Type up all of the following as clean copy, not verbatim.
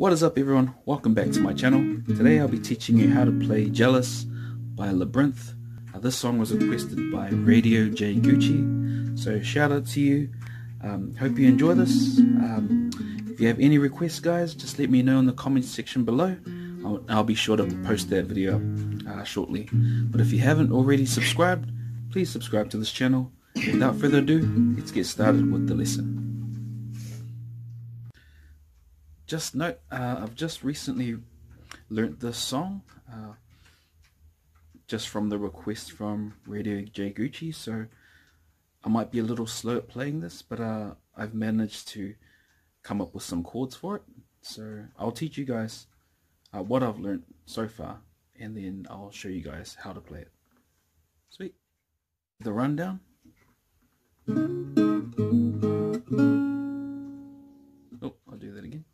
What is up everyone, welcome back to my channel. Today I'll be teaching you how to play Jealous by Labrinth. This song was requested by Radio J Gucci, so shout out to you. Hope you enjoy this. If you have any requests guys, just let me know in the comments section below. I'll be sure to post that video up shortly. But if you haven't already subscribed, please subscribe to this channel. Without further ado, let's get started with the lesson. Just note, I've just recently learnt this song just from the request from Radio J Gucci, so I might be a little slow at playing this, but I've managed to come up with some chords for it. So I'll teach you guys what I've learnt so far, and then I'll show you guys how to play it. Sweet. The rundown. Oh, I'll do that again.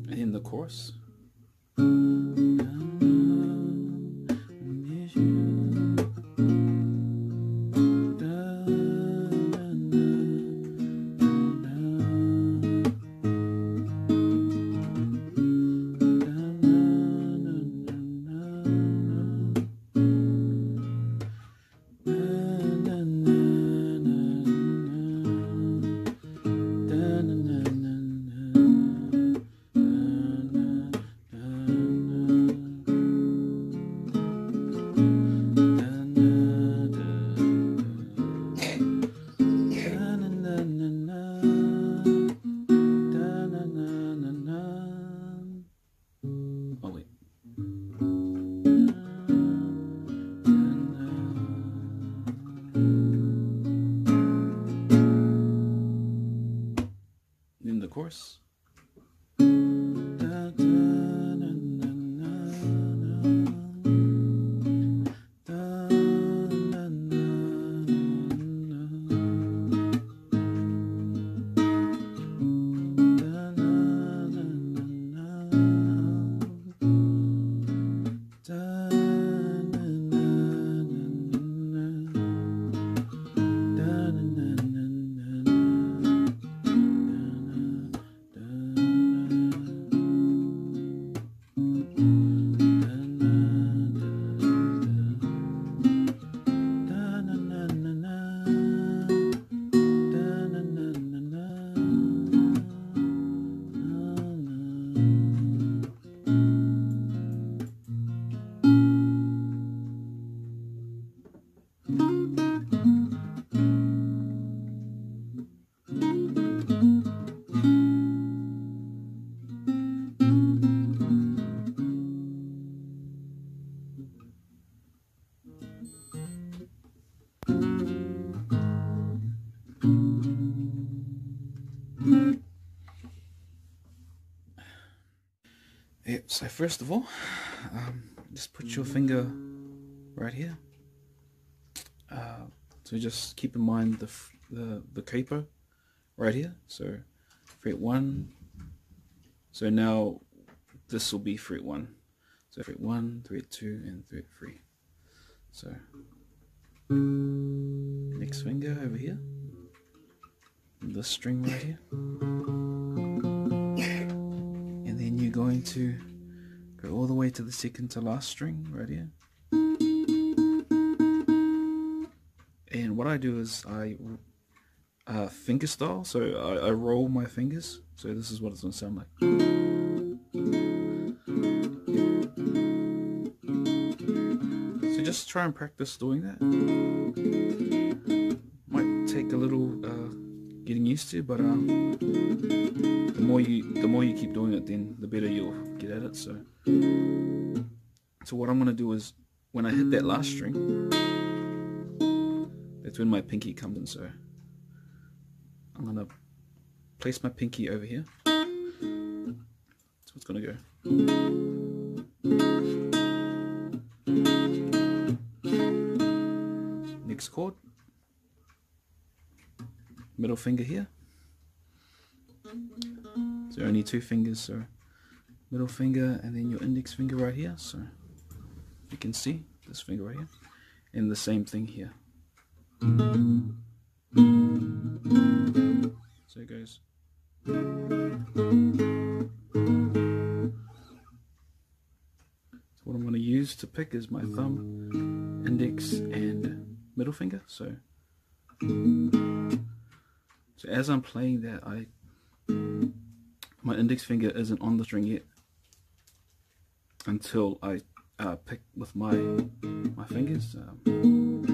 In the chorus. In the chorus. Yep, so first of all, just put your finger right here. So just keep in mind the capo right here. So fret 1. So now this will be fret 1. So fret 1, fret 2, and fret 3. So next finger over here. This string right here. And then you're going to go all the way to the second to last string right here. And what I do is I finger style, so I roll my fingers. So this is what it's going to sound like. So just try and practice doing that. Might take a little getting used to, but the more you keep doing it, then the better you'll get at it. So So what I'm going to do is, when I hit that last string, that's when my pinky comes in. So I'm going to place my pinky over here. So it's going to go. Next chord, middle finger here. So only 2 fingers, so middle finger and then your index finger right here. So you can see this finger right here, and the same thing here. So it goes. So what I'm going to use to pick is my thumb, index and middle finger. So as I'm playing that, my index finger isn't on the string yet until I pick with my fingers. And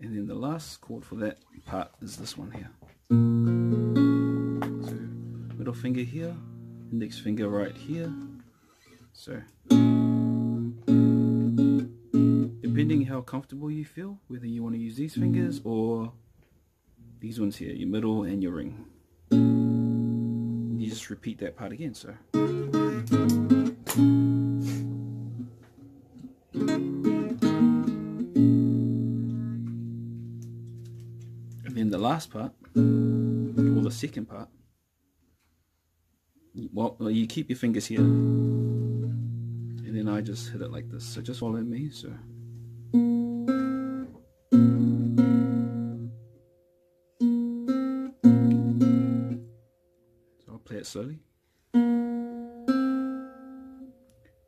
then the last chord for that part is this one here. So middle finger here, index finger right here. So depending how comfortable you feel, whether you want to use these fingers or these ones here, your middle and your ring. You just repeat that part again. So and then the last part, or the second part, well, you keep your fingers here, and then I just hit it like this. So just follow me. So I'll play it slowly, and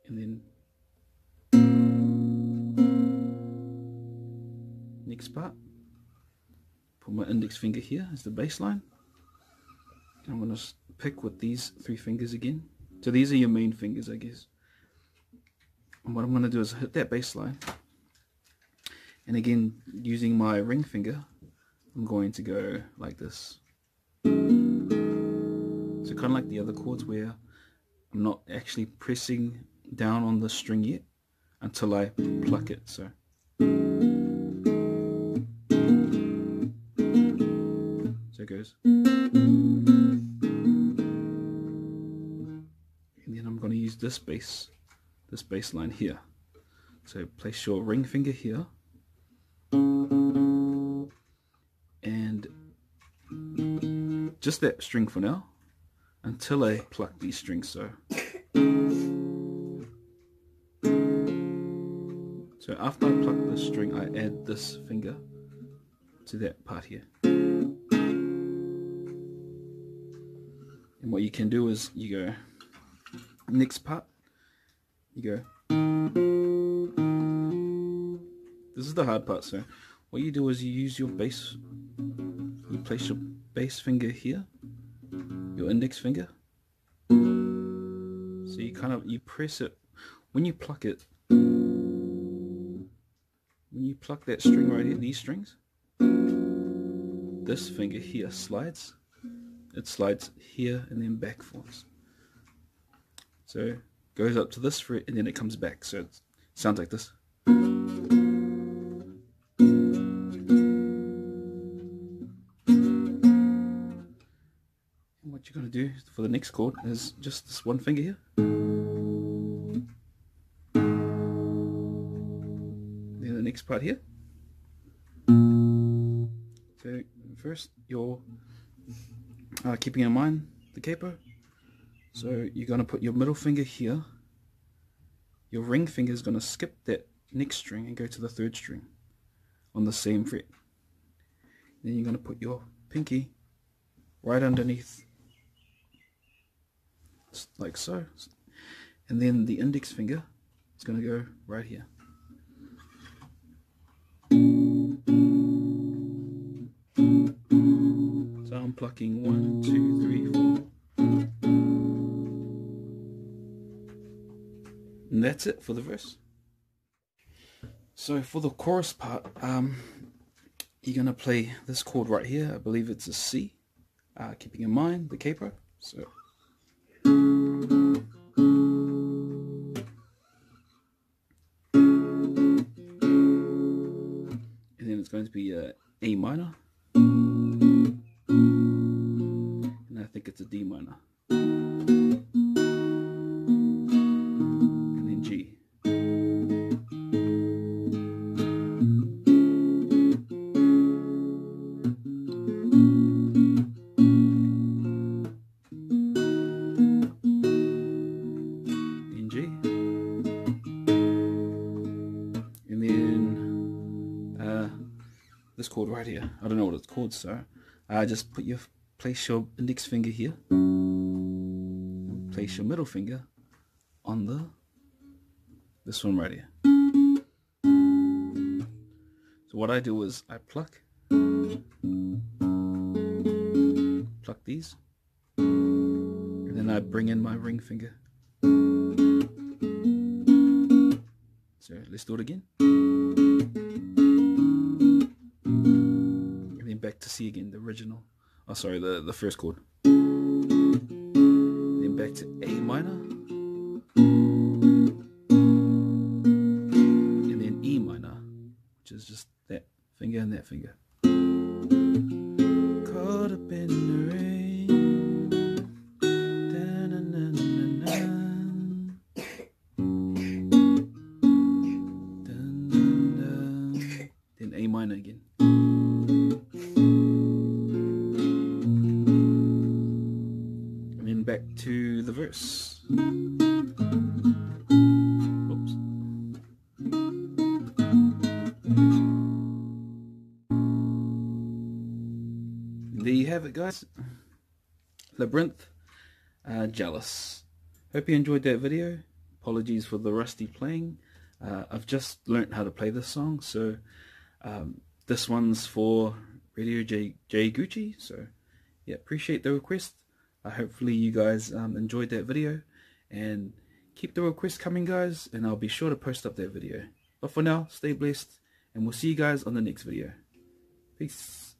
then next part, put my index finger here as the bass line. I'm going to pick with these 3 fingers again. So these are your main fingers, I guess. And what I'm going to do is hit that bass line, and again using my ring finger, I'm going to go like this. So kind of like the other chords where I'm not actually pressing down on the string yet until I pluck it. So it goes. And then I'm going to use this bass line here. So place your ring finger here, and just that string for now until I pluck these strings. So after I pluck this string, I add this finger to that part here. And what you can do is you go, next part, you go. This is the hard part. So what you do is you use your bass, you place your bass finger here, your index finger. So you press it. When you pluck it, when you pluck that string right here, these strings, this finger here slides. It slides here and then backwards. So it goes up to this fret and then it comes back. So it sounds like this. What you're going to do for the next chord is just this one finger here. Then the next part here. So first you're keeping in mind the capo. So you're going to put your middle finger here. Your ring finger is going to skip that next string and go to the 3rd string on the same fret. Then you're going to put your pinky right underneath, like so, and then the index finger is going to go right here. So I'm plucking 1, 2, 3, 4, and that's it for the verse. So for the chorus part, you're going to play this chord right here. I believe it's a C, keeping in mind the capo. So going to be A minor, and I think it's a D minor, and then G. Then G. And then this chord right here, I don't know what it's called, so just place your index finger here, and place your middle finger on this one right here. So what I do is I pluck these, and then I bring in my ring finger. So let's do it again. And then back to C again, the original. Oh, sorry, the first chord. Then back to A minor. And then E minor, which is just that finger and that finger. Caught up in the rain. Da-na-na-na-na. Then A minor again. And then back to the verse. Oops. There you have it, guys. Labrinth, Jealous. Hope you enjoyed that video. Apologies for the rusty playing. I've just learnt how to play this song, so this one's for Radio J Gucci. So yeah, appreciate the request. Hopefully you guys enjoyed that video, and keep the requests coming, guys, and I'll be sure to post up that video. But for now, stay blessed, and we'll see you guys on the next video. Peace.